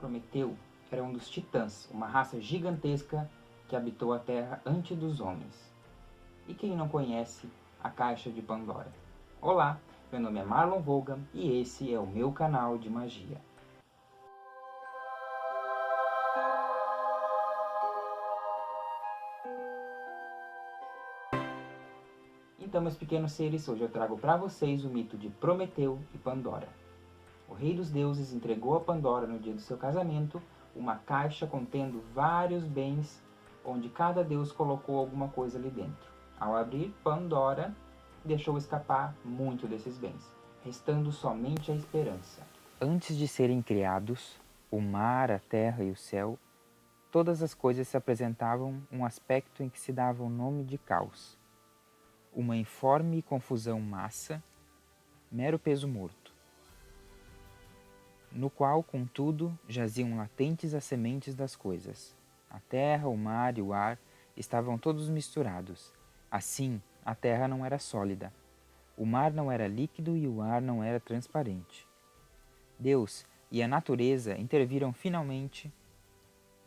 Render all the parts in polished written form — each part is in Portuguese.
Prometeu era um dos titãs, uma raça gigantesca que habitou a Terra antes dos homens. E quem não conhece a Caixa de Pandora? Olá, meu nome é Marlon Vogan e esse é o meu canal de magia. Então, meus pequenos seres, hoje eu trago para vocês o mito de Prometeu e Pandora. O rei dos deuses entregou a Pandora no dia do seu casamento uma caixa contendo vários bens, onde cada deus colocou alguma coisa ali dentro. Ao abrir, Pandora deixou escapar muito desses bens, restando somente a esperança. Antes de serem criados, o mar, a terra e o céu, todas as coisas se apresentavam um aspecto em que se dava o nome de caos. Uma informe confusão massa, mero peso morto, no qual, contudo, jaziam latentes as sementes das coisas. A terra, o mar e o ar estavam todos misturados. Assim, a terra não era sólida, o mar não era líquido e o ar não era transparente. Deus e a natureza interviram finalmente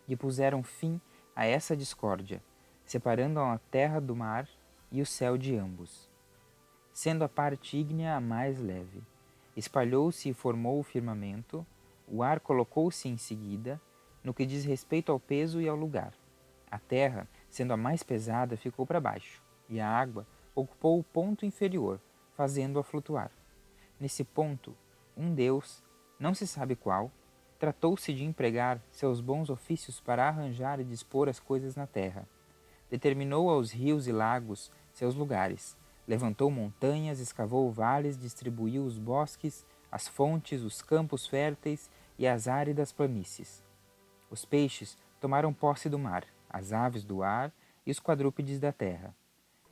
e puseram fim a essa discórdia, separando a terra do mar e o céu de ambos, sendo a parte ígnea a mais leve. Espalhou-se e formou o firmamento, o ar colocou-se em seguida, no que diz respeito ao peso e ao lugar. A terra, sendo a mais pesada, ficou para baixo, e a água ocupou o ponto inferior, fazendo-a flutuar. Nesse ponto, um deus, não se sabe qual, tratou-se de empregar seus bons ofícios para arranjar e dispor as coisas na terra. Determinou aos rios e lagos seus lugares, levantou montanhas, escavou vales, distribuiu os bosques, as fontes, os campos férteis e as áridas planícies. Os peixes tomaram posse do mar, as aves do ar e os quadrúpedes da terra.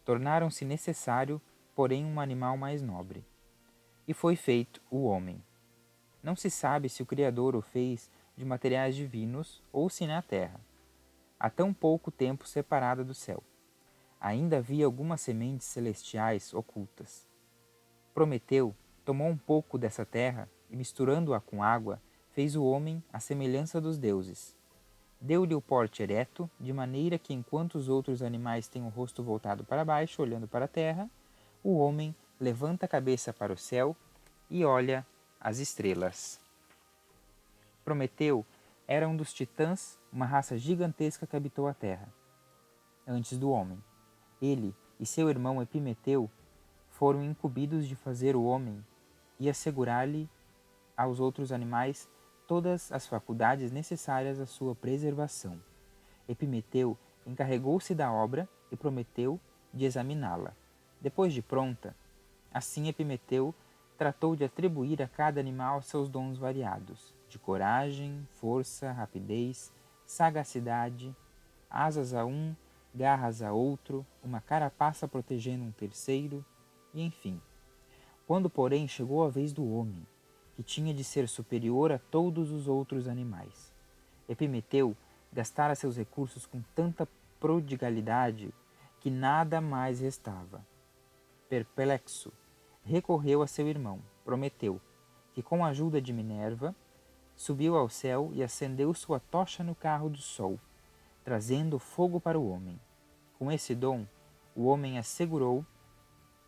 Tornaram-se necessário, porém, um animal mais nobre. E foi feito o homem. Não se sabe se o Criador o fez de materiais divinos ou se na terra, há tão pouco tempo separada do céu. Ainda havia algumas sementes celestiais ocultas. Prometeu tomou um pouco dessa terra e, misturando-a com água, fez o homem à semelhança dos deuses. Deu-lhe o porte ereto, de maneira que, enquanto os outros animais têm o rosto voltado para baixo, olhando para a terra, o homem levanta a cabeça para o céu e olha as estrelas. Prometeu era um dos titãs, uma raça gigantesca que habitou a terra, antes do homem. Ele e seu irmão Epimeteu foram incumbidos de fazer o homem e assegurar-lhe aos outros animais todas as faculdades necessárias à sua preservação. Epimeteu encarregou-se da obra e Prometeu de examiná-la. Depois de pronta, assim Epimeteu tratou de atribuir a cada animal seus dons variados, de coragem, força, rapidez, sagacidade, asas a um, garras a outro, uma carapaça protegendo um terceiro, e enfim. Quando, porém, chegou a vez do homem, que tinha de ser superior a todos os outros animais, Epimeteu gastara seus recursos com tanta prodigalidade que nada mais restava. Perplexo, recorreu a seu irmão, Prometeu, que com a ajuda de Minerva, subiu ao céu e acendeu sua tocha no carro do sol, trazendo fogo para o homem. Com esse dom, o homem assegurou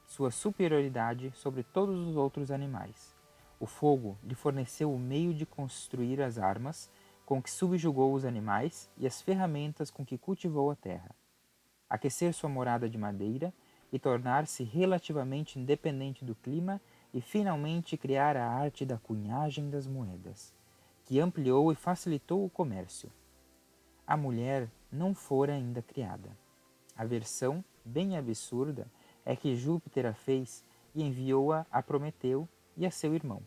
sua superioridade sobre todos os outros animais. O fogo lhe forneceu o meio de construir as armas com que subjugou os animais e as ferramentas com que cultivou a terra. Aquecer sua morada de madeira e tornar-se relativamente independente do clima e finalmente criar a arte da cunhagem das moedas, que ampliou e facilitou o comércio. A mulher não fora ainda criada. A versão, bem absurda, é que Júpiter a fez e enviou-a a Prometeu e a seu irmão,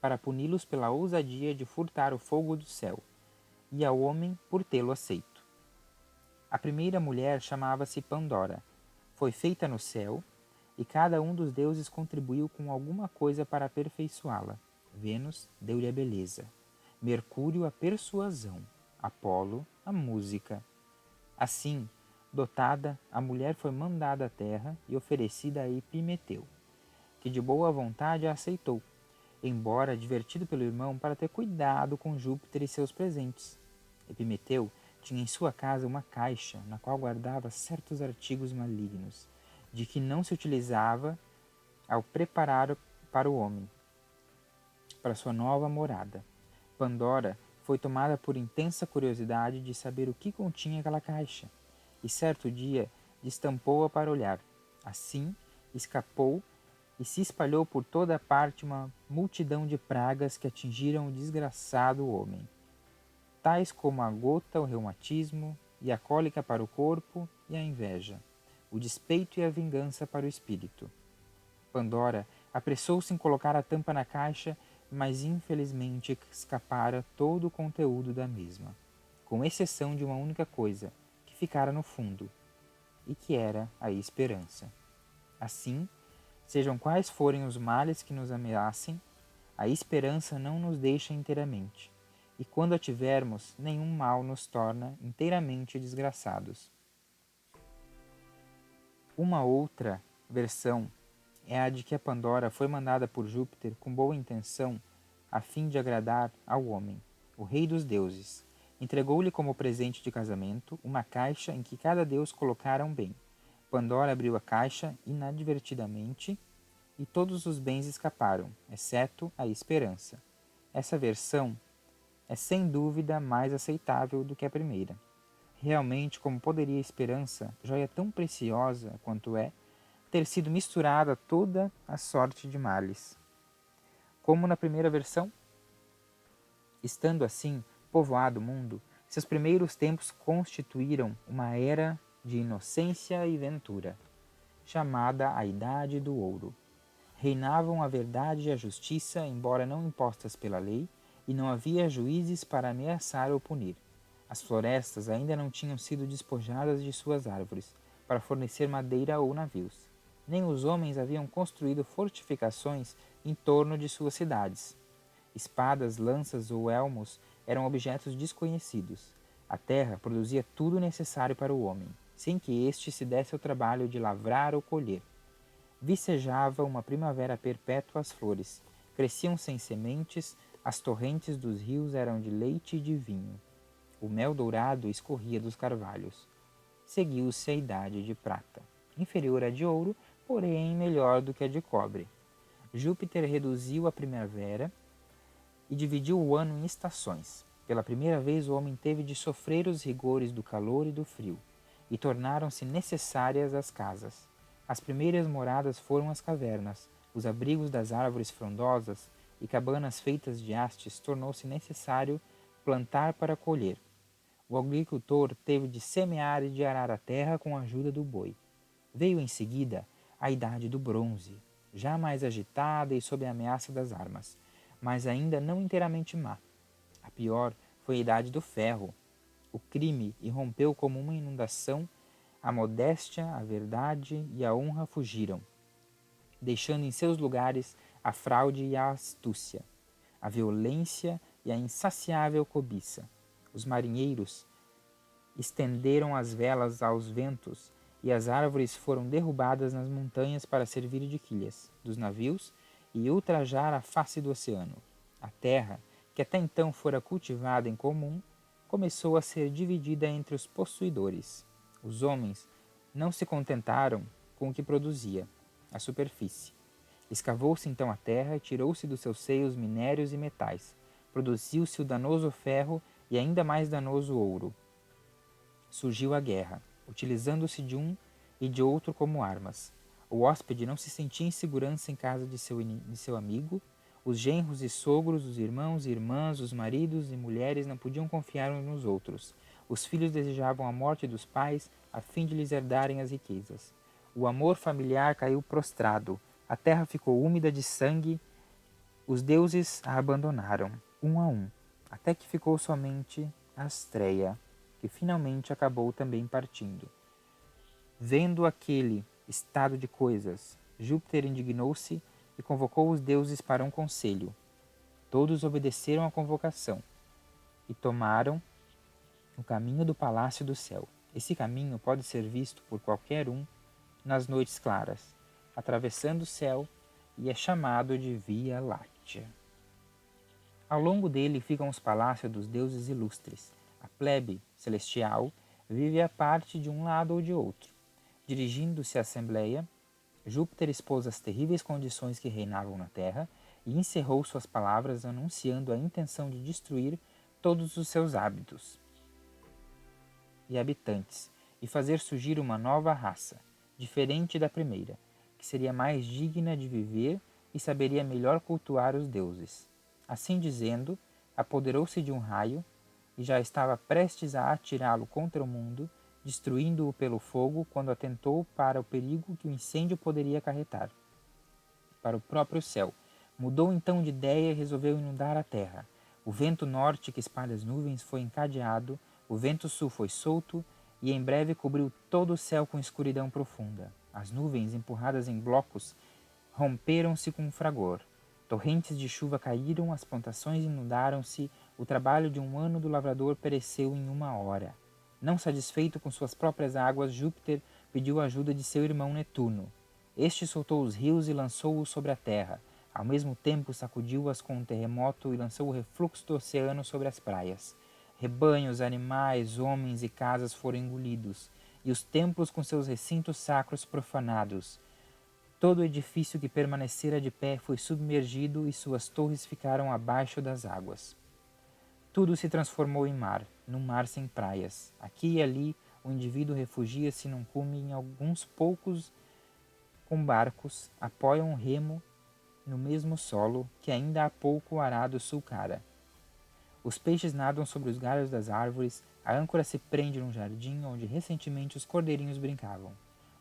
para puni-los pela ousadia de furtar o fogo do céu, e ao homem por tê-lo aceito. A primeira mulher chamava-se Pandora. Foi feita no céu, e cada um dos deuses contribuiu com alguma coisa para aperfeiçoá-la. Vênus deu-lhe a beleza, Mercúrio a persuasão, Apolo a música. Assim, dotada, a mulher foi mandada à terra e oferecida a Epimeteu, que de boa vontade a aceitou. embora advertido pelo irmão para ter cuidado com Júpiter e seus presentes. Epimeteu tinha em sua casa uma caixa na qual guardava certos artigos malignos, de que não se utilizava ao preparar para o homem, para sua nova morada. Pandora foi tomada por intensa curiosidade de saber o que continha aquela caixa, e certo dia destampou-a para olhar. Assim, escapou e se espalhou por toda a parte uma multidão de pragas que atingiram o desgraçado homem, tais como a gota, o reumatismo, e a cólica para o corpo e a inveja, o despeito e a vingança para o espírito. Pandora apressou-se em colocar a tampa na caixa, mas infelizmente escapara todo o conteúdo da mesma, com exceção de uma única coisa, que ficara no fundo, e que era a esperança. Assim, sejam quais forem os males que nos ameacem, a esperança não nos deixa inteiramente, e quando a tivermos, nenhum mal nos torna inteiramente desgraçados. Uma outra versão é a de que a Pandora foi mandada por Júpiter com boa intenção, a fim de agradar ao homem, o rei dos deuses. Entregou-lhe como presente de casamento uma caixa em que cada deus colocara um bem. Pandora abriu a caixa inadvertidamente e todos os bens escaparam, exceto a esperança. Essa versão é sem dúvida mais aceitável do que a primeira. Realmente, como poderia a esperança, joia tão preciosa quanto é, ter sido misturada a toda a sorte de males? Como na primeira versão, estando assim povoado o mundo, seus primeiros tempos constituíram uma era de inocência e ventura, chamada a Idade do Ouro. Reinavam a verdade e a justiça, embora não impostas pela lei, e não havia juízes para ameaçar ou punir. As florestas ainda não tinham sido despojadas de suas árvores, para fornecer madeira ou navios. Nem os homens haviam construído fortificações em torno de suas cidades. Espadas, lanças ou elmos eram objetos desconhecidos. A terra produzia tudo necessário para o homem, sem que este se desse ao trabalho de lavrar ou colher. Vicejava uma primavera perpétua às flores. Cresciam sem sementes, as torrentes dos rios eram de leite e de vinho. O mel dourado escorria dos carvalhos. Seguiu-se a idade de prata, inferior à de ouro, porém melhor do que a de cobre. Júpiter reduziu a primavera e dividiu o ano em estações. Pela primeira vez o homem teve de sofrer os rigores do calor e do frio, e tornaram-se necessárias as casas. As primeiras moradas foram as cavernas, os abrigos das árvores frondosas e cabanas feitas de hastes tornou-se necessário plantar para colher. O agricultor teve de semear e de arar a terra com a ajuda do boi. Veio em seguida a idade do bronze, já mais agitada e sob a ameaça das armas, mas ainda não inteiramente má. A pior foi a idade do ferro. O crime irrompeu como uma inundação, a modéstia, a verdade e a honra fugiram, deixando em seus lugares a fraude e a astúcia, a violência e a insaciável cobiça. Os marinheiros estenderam as velas aos ventos e as árvores foram derrubadas nas montanhas para servir de quilhas dos navios e ultrajar a face do oceano. A terra, que até então fora cultivada em comum, começou a ser dividida entre os possuidores. Os homens não se contentaram com o que produzia, a superfície. Escavou-se então a terra e tirou-se dos seus seios minérios e metais. Produziu-se o danoso ferro e ainda mais danoso ouro. Surgiu a guerra, utilizando-se de um e de outro como armas. O hóspede não se sentia em segurança em casa de seu amigo. Os genros e sogros, os irmãos e irmãs, os maridos e mulheres não podiam confiar uns nos outros. Os filhos desejavam a morte dos pais a fim de lhes herdarem as riquezas. O amor familiar caiu prostrado. A terra ficou úmida de sangue. Os deuses a abandonaram, um a um, até que ficou somente Astreia, que finalmente acabou também partindo. Vendo aquele estado de coisas, Júpiter indignou-se e convocou os deuses para um conselho. Todos obedeceram à convocação e tomaram o caminho do Palácio do Céu. Esse caminho pode ser visto por qualquer um nas noites claras, atravessando o céu, e é chamado de Via Láctea. Láctea. Ao longo dele ficam os palácios dos deuses ilustres. A plebe celestial vive à parte de um lado ou de outro. Dirigindo-se à Assembleia, Júpiter expôs as terríveis condições que reinavam na Terra e encerrou suas palavras anunciando a intenção de destruir todos os seus hábitos e habitantes e fazer surgir uma nova raça, diferente da primeira, que seria mais digna de viver e saberia melhor cultuar os deuses. Assim dizendo, apoderou-se de um raio e já estava prestes a atirá-lo contra o mundo, destruindo-o pelo fogo quando atentou para o perigo que o incêndio poderia acarretar. Para o próprio céu. Mudou então de ideia e resolveu inundar a terra. O vento norte que espalha as nuvens foi encadeado, o vento sul foi solto e em breve cobriu todo o céu com escuridão profunda. As nuvens, empurradas em blocos, romperam-se com fragor. Torrentes de chuva caíram, as plantações inundaram-se, o trabalho de um ano do lavrador pereceu em 1 hora. Não satisfeito com suas próprias águas, Júpiter pediu a ajuda de seu irmão Netuno. Este soltou os rios e lançou-os sobre a terra. Ao mesmo tempo sacudiu-as com um terremoto e lançou o refluxo do oceano sobre as praias. Rebanhos, animais, homens e casas foram engolidos, e os templos com seus recintos sacros profanados. Todo o edifício que permanecera de pé foi submergido e suas torres ficaram abaixo das águas. Tudo se transformou em mar, num mar sem praias. Aqui e ali o indivíduo refugia-se num cume em alguns poucos com barcos, apoiam um remo no mesmo solo que ainda há pouco o arado sulcara. Os peixes nadam sobre os galhos das árvores, a âncora se prende num jardim onde recentemente os cordeirinhos brincavam.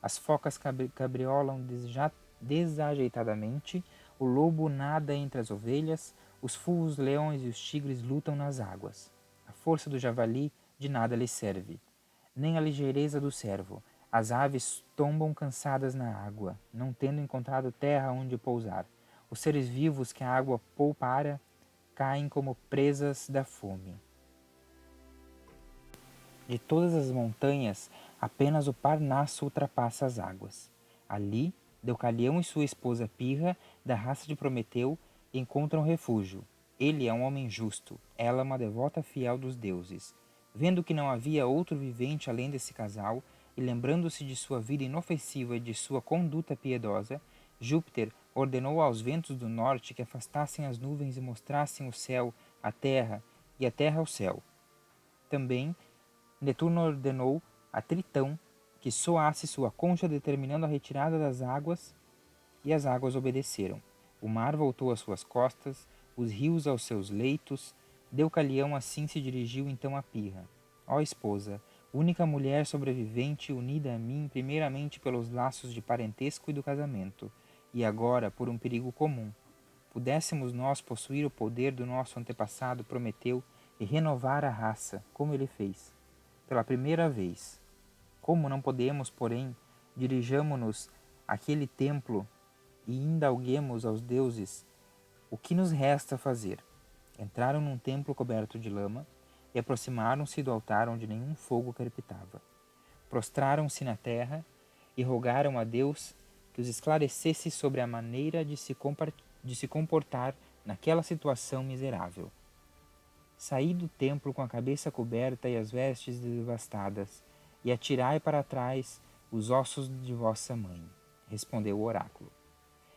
As focas cabriolam desajeitadamente, o lobo nada entre as ovelhas, os fulvos leões e os tigres lutam nas águas. A força do javali de nada lhe serve, nem a ligeireza do cervo. As aves tombam cansadas na água, não tendo encontrado terra onde pousar. Os seres vivos que a água poupara caem como presas da fome. De todas as montanhas, apenas o Parnasso ultrapassa as águas. Ali, Deucalião e sua esposa Pirra, da raça de Prometeu, encontram refúgio. Ele é um homem justo, ela uma devota fiel dos deuses. Vendo que não havia outro vivente além desse casal, e lembrando-se de sua vida inofensiva e de sua conduta piedosa, Júpiter ordenou aos ventos do norte que afastassem as nuvens e mostrassem o céu à terra e a terra ao céu. Também Netuno ordenou a Tritão que soasse sua concha determinando a retirada das águas, e as águas obedeceram. O mar voltou às suas costas, os rios aos seus leitos. Deucalião assim se dirigiu então a Pirra. Ó esposa, única mulher sobrevivente unida a mim primeiramente pelos laços de parentesco e do casamento, e agora por um perigo comum. Pudéssemos nós possuir o poder do nosso antepassado Prometeu e renovar a raça, como ele fez. Pela primeira vez. Como não podemos, porém, dirijamo-nos àquele templo e indalguemos aos deuses o que nos resta fazer. Entraram num templo coberto de lama e aproximaram-se do altar onde nenhum fogo crepitava. Prostraram-se na terra e rogaram a Deus que os esclarecesse sobre a maneira de se comportar naquela situação miserável. Saí do templo com a cabeça coberta e as vestes devastadas, e atirai para trás os ossos de vossa mãe, respondeu o oráculo.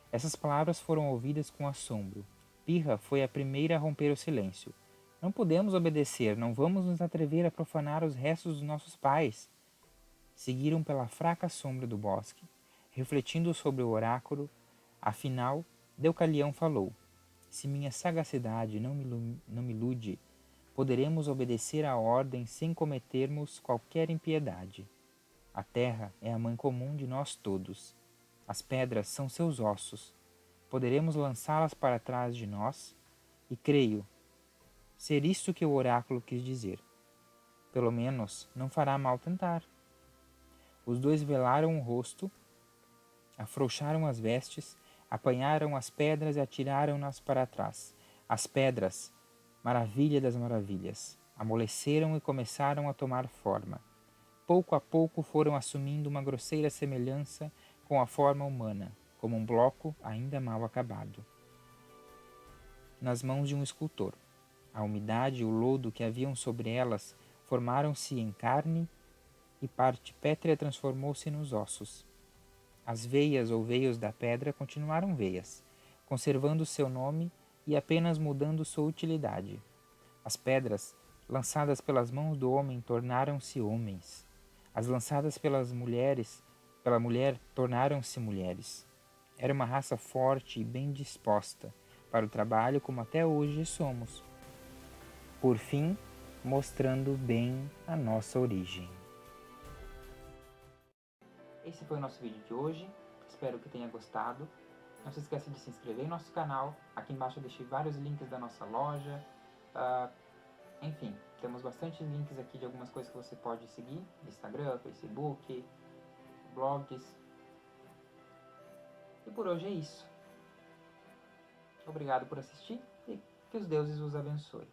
Essas palavras foram ouvidas com assombro. Pirra foi a primeira a romper o silêncio. Não podemos obedecer, não vamos nos atrever a profanar os restos dos nossos pais. Seguiram pela fraca sombra do bosque, refletindo sobre o oráculo. Afinal, Deucalião falou: se minha sagacidade não me ilude, poderemos obedecer à ordem sem cometermos qualquer impiedade. A terra é a mãe comum de nós todos. As pedras são seus ossos. Poderemos lançá-las para trás de nós, e creio ser isso que o oráculo quis dizer. Pelo menos não fará mal tentar. Os dois velaram o rosto, afrouxaram as vestes, apanharam as pedras e atiraram-nas para trás. As pedras, maravilha das maravilhas, amoleceram e começaram a tomar forma. Pouco a pouco foram assumindo uma grosseira semelhança com a forma humana, como um bloco ainda mal acabado. nas mãos de um escultor. A umidade e o lodo que haviam sobre elas formaram-se em carne e parte pétrea transformou-se nos ossos. As veias ou veios da pedra continuaram veias, conservando seu nome e apenas mudando sua utilidade. As pedras, lançadas pelas mãos do homem, tornaram-se homens. As lançadas pela mulher, tornaram-se mulheres. Era uma raça forte e bem disposta para o trabalho, como até hoje somos. Por fim, mostrando bem a nossa origem. Esse foi o nosso vídeo de hoje. Espero que tenha gostado. Não se esqueça de se inscrever no nosso canal. Aqui embaixo eu deixei vários links da nossa loja. Enfim, temos bastante links aqui de algumas coisas que você pode seguir. Instagram, Facebook, blogs. E por hoje é isso. Obrigado por assistir e que os deuses os abençoe.